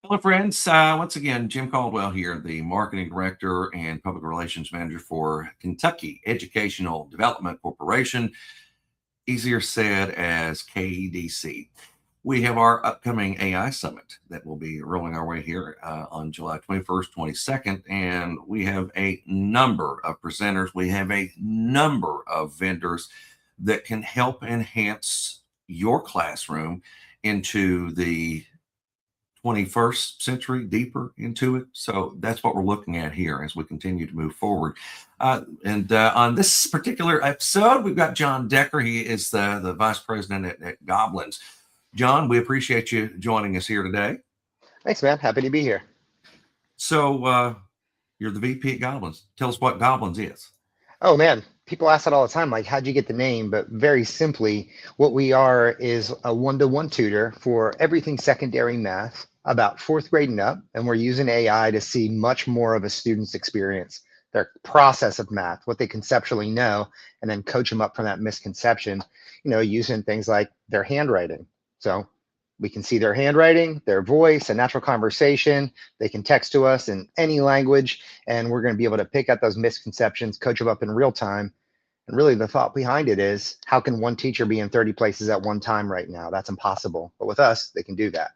Hello, friends. Once again, Jim Caldwell here, the Marketing Director and Public Relations Manager for Kentucky Educational Development Corporation, easier said as KEDC. We have our upcoming AI Summit that will be rolling our way here on July 21st, 22nd, and we have a number of presenters. We have a number of vendors that can help enhance your classroom into the 21st century, deeper into it. So that's what we're looking at here as we continue to move forward. And on this particular episode, we've got Jon Decker. He is the Vice President at Goblins. Jon, we appreciate you joining us here today. Thanks, man. Happy to be here. So you're the VP at Goblins. Tell us what Goblins is. Oh, man. People ask that all the time, like, how'd you get the name? But very simply, what we are is a one-to-one tutor for everything secondary math, about fourth grade and up. And we're using AI to see much more of a student's experience, their process of math, what they conceptually know, and then coach them up from that misconception, using things like their handwriting. So we can see their handwriting, their voice, a natural conversation. They can text to us in any language, and we're going to be able to pick up those misconceptions, coach them up in real time. And really the thought behind it is, how can one teacher be in 30 places at one time right now? That's impossible. But with us, they can do that.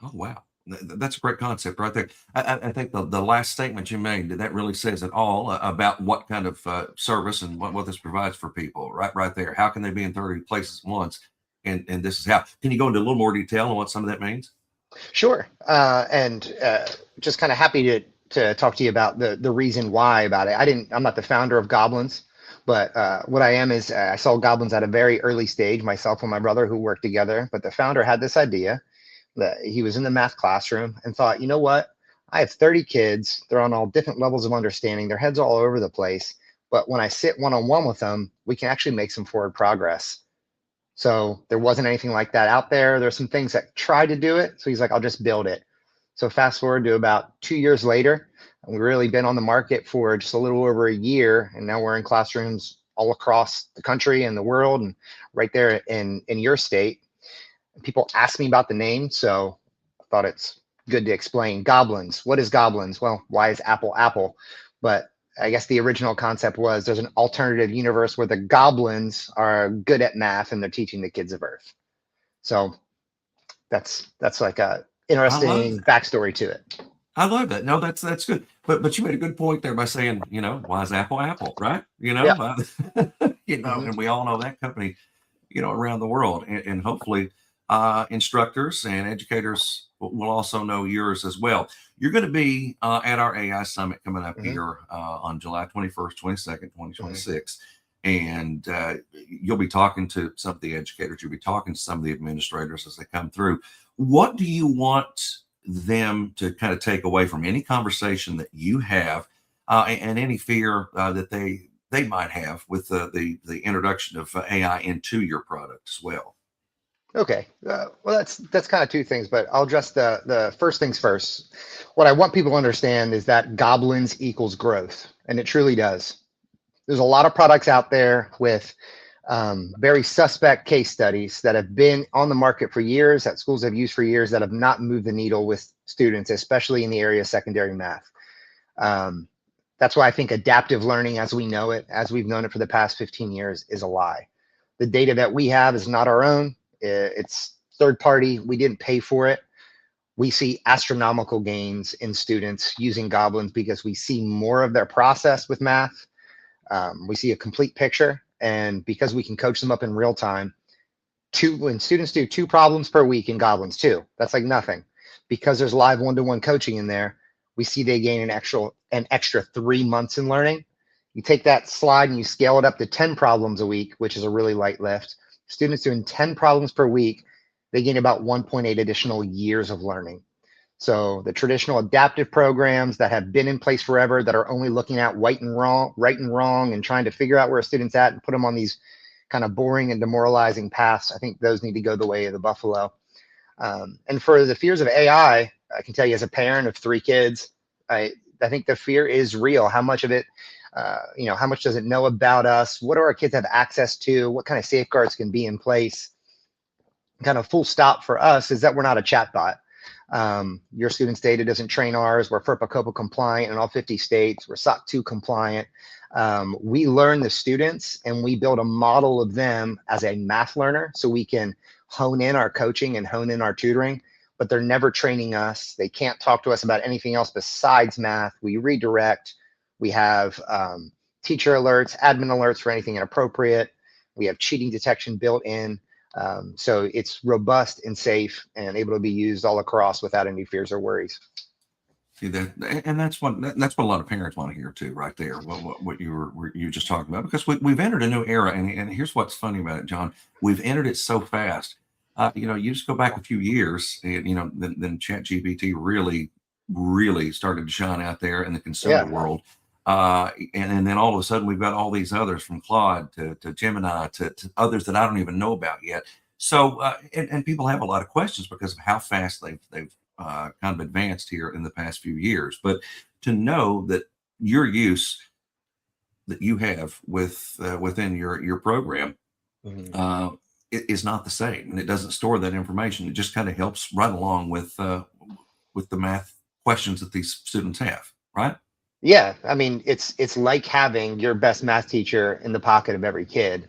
Oh, wow. That's a great concept right there. I think the last statement you made, that really says it all about what kind of service and what this provides for people right there. How can they be in 30 places at once? And this is how. Can you go into a little more detail on what some of that means? Sure. And just kind of happy to talk to you about the reason why about it. I'm not the founder of Goblins, but what I am is I saw Goblins at a very early stage, myself and my brother who worked together. But the founder had this idea that he was in the math classroom and thought, you know what? I have 30 kids. They're on all different levels of understanding. Their heads all over the place. But when I sit one-on-one with them, we can actually make some forward progress. So there wasn't anything like that out there. There's some things that tried to do it. So he's like, I'll just build it. So fast forward to about 2 years later, and we've really been on the market for just a little over a year. And now we're in classrooms all across the country and the world and right there in your state. People ask me about the name, so I thought it's good to explain. Goblins. What is Goblins? Well, why is Apple Apple? But I guess the original concept was there's an alternative universe where the goblins are good at math and they're teaching the kids of Earth. So that's like a interesting backstory to it. I love that. No, that's good. But you made a good point there by saying, why is Apple Apple, right? Yeah. And we all know that company, around the world, and hopefully instructors and educators will also know yours as well. You're going to be at our AI Summit coming up here on July 21st, 22nd, 2026. And you'll be talking to some of the educators. You'll be talking to some of the administrators as they come through. What do you want them to kind of take away from any conversation that you have and any fear that they might have with the introduction of AI into your product as well? Okay, well, that's kind of two things, but I'll address the first things first. What I want people to understand is that Goblins equals growth, and it truly does. There's a lot of products out there with very suspect case studies that have been on the market for years, that schools have used for years, that have not moved the needle with students, especially in the area of secondary math. That's why I think adaptive learning as we know it, as we've known it for the past 15 years, is a lie. The data that we have is not our own. It's third party. We didn't pay for it. We see astronomical gains in students using Goblins because we see more of their process with math. We see a complete picture. And because we can coach them up in real time, when students do 2 problems per week in Goblins, 2, that's like nothing. Because there's live one-to-one coaching in there, we see they gain an extra 3 months in learning. You take that slide and you scale it up to 10 problems a week, which is a really light lift. Students doing 10 problems per week, they gain about 1.8 additional years of learning. So the traditional adaptive programs that have been in place forever, that are only looking at right and wrong and trying to figure out where a student's at and put them on these kind of boring and demoralizing paths, I think those need to go the way of the buffalo. And for the fears of AI, I can tell you as a parent of 3 kids, I think the fear is real. How much of it, how much does it know about us? What do our kids have access to? What kind of safeguards can be in place? Kind of full stop for us is that we're not a chatbot. Your students' data doesn't train ours. We're FERPA COPA compliant in all 50 states. We're SOC 2 compliant. We learn the students and we build a model of them as a math learner so we can hone in our coaching and hone in our tutoring, but they're never training us. They can't talk to us about anything else besides math. We redirect. We have teacher alerts, admin alerts for anything inappropriate. We have cheating detection built in. So it's robust and safe and able to be used all across without any fears or worries. See that, and that's what a lot of parents want to hear too, right there. What you were just talking about, because we've entered a new era, and here's what's funny about it, John. We've entered it so fast. You just go back a few years, and then ChatGPT really started to shine out there in the consumer world. And then all of a sudden we've got all these others, from Claude to Gemini to others that I don't even know about yet. So and people have a lot of questions because of how fast they've kind of advanced here in the past few years. But to know that your use that you have within your program it is not the same, and it doesn't store that information. It just kind of helps right along with the math questions that these students have, right? Yeah, I mean, it's like having your best math teacher in the pocket of every kid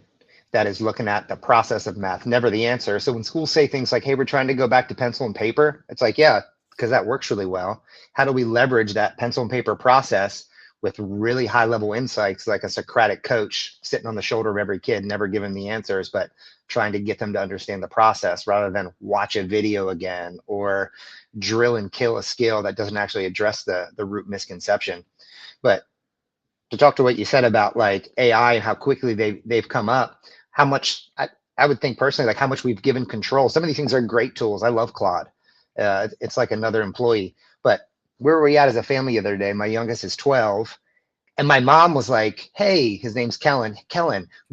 that is looking at the process of math, never the answer. So when schools say things like, hey, we're trying to go back to pencil and paper, it's like, yeah, because that works really well. How do we leverage that pencil and paper process with really high level insights, like a Socratic coach sitting on the shoulder of every kid, never giving the answers, but trying to get them to understand the process rather than watch a video again or drill and kill a skill that doesn't actually address the root misconception. But to talk to what you said about like AI and how quickly they've come up, how much I would think personally, like how much we've given control. Some of these things are great tools. I love Claude. It's like another employee. But where were we at as a family the other day? My youngest is 12. And my mom was like, hey, his name's Kellen,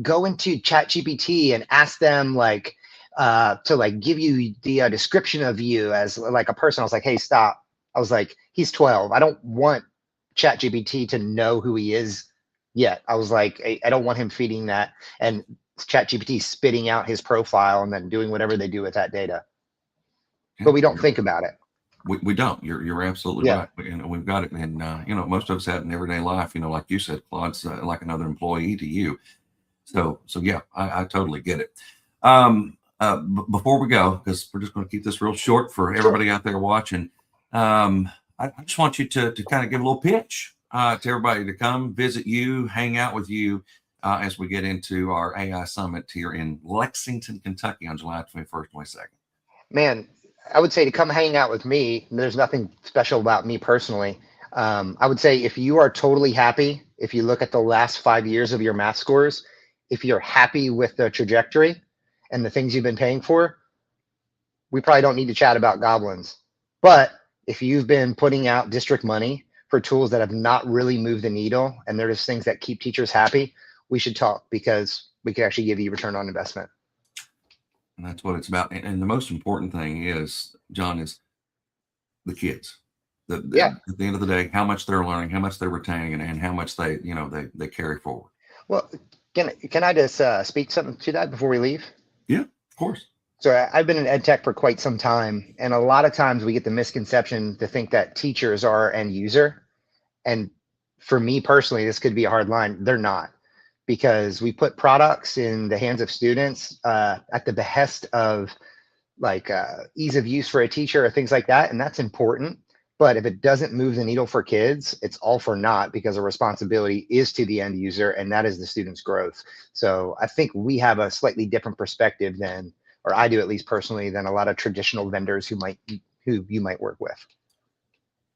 go into ChatGPT and ask them like to like give you the description of you as like a person. I was like, hey, stop. I was like, he's 12. I don't want ChatGPT to know who he is yet. I was like, I don't want him feeding that and ChatGPT spitting out his profile and then doing whatever they do with that data. But we don't think about it. We don't. You're absolutely right. We've got it, and most of us have in everyday life. Like you said, Claude's like another employee to you. So yeah, I totally get it. Before we go, because we're just going to keep this real short for everybody out there watching, I just want you to kind of give a little pitch to everybody to come visit you, hang out with you as we get into our AI Summit here in Lexington, Kentucky on July 21st, 22nd. Man, I would say to come hang out with me. There's nothing special about me personally. I would say if you are totally happy, if you look at the last 5 years of your math scores, if you're happy with the trajectory and the things you've been paying for, we probably don't need to chat about Goblins. But if you've been putting out district money for tools that have not really moved the needle and they're just things that keep teachers happy, we should talk, because we can actually give you return on investment. And that's what it's about. And the most important thing is, John, is the kids. At the end of the day, how much they're learning, how much they're retaining, and how much they carry forward. Well, can I just speak something to that before we leave? Yeah, of course. So I've been in ed tech for quite some time, and a lot of times we get the misconception to think that teachers are our end user. And for me personally, this could be a hard line. They're not, because we put products in the hands of students at the behest of like ease of use for a teacher or things like that. And that's important. But if it doesn't move the needle for kids, it's all for naught, because the responsibility is to the end user, and that is the student's growth. So I think we have a slightly different perspective than, or I do at least personally, than a lot of traditional vendors who you might work with.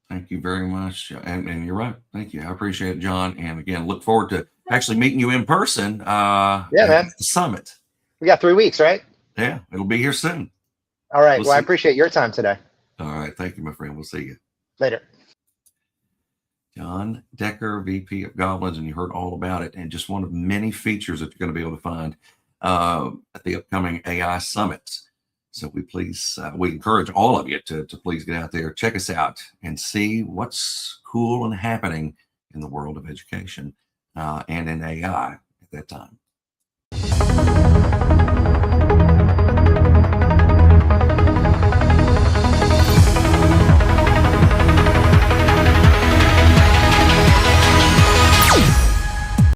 Thank you very much. And you're right. Thank you. I appreciate it, John. And again, look forward to actually meeting you in person at the summit. We got 3 weeks, right? Yeah, it'll be here soon. All right. Well, I appreciate your time today. All right. Thank you, my friend. We'll see you later. Jon Decker, VP of Goblins, and you heard all about it, and just one of many features that you're going to be able to find at the upcoming AI Summit. So we encourage all of you to please get out there, check us out, and see what's cool and happening in the world of education and in AI at that time.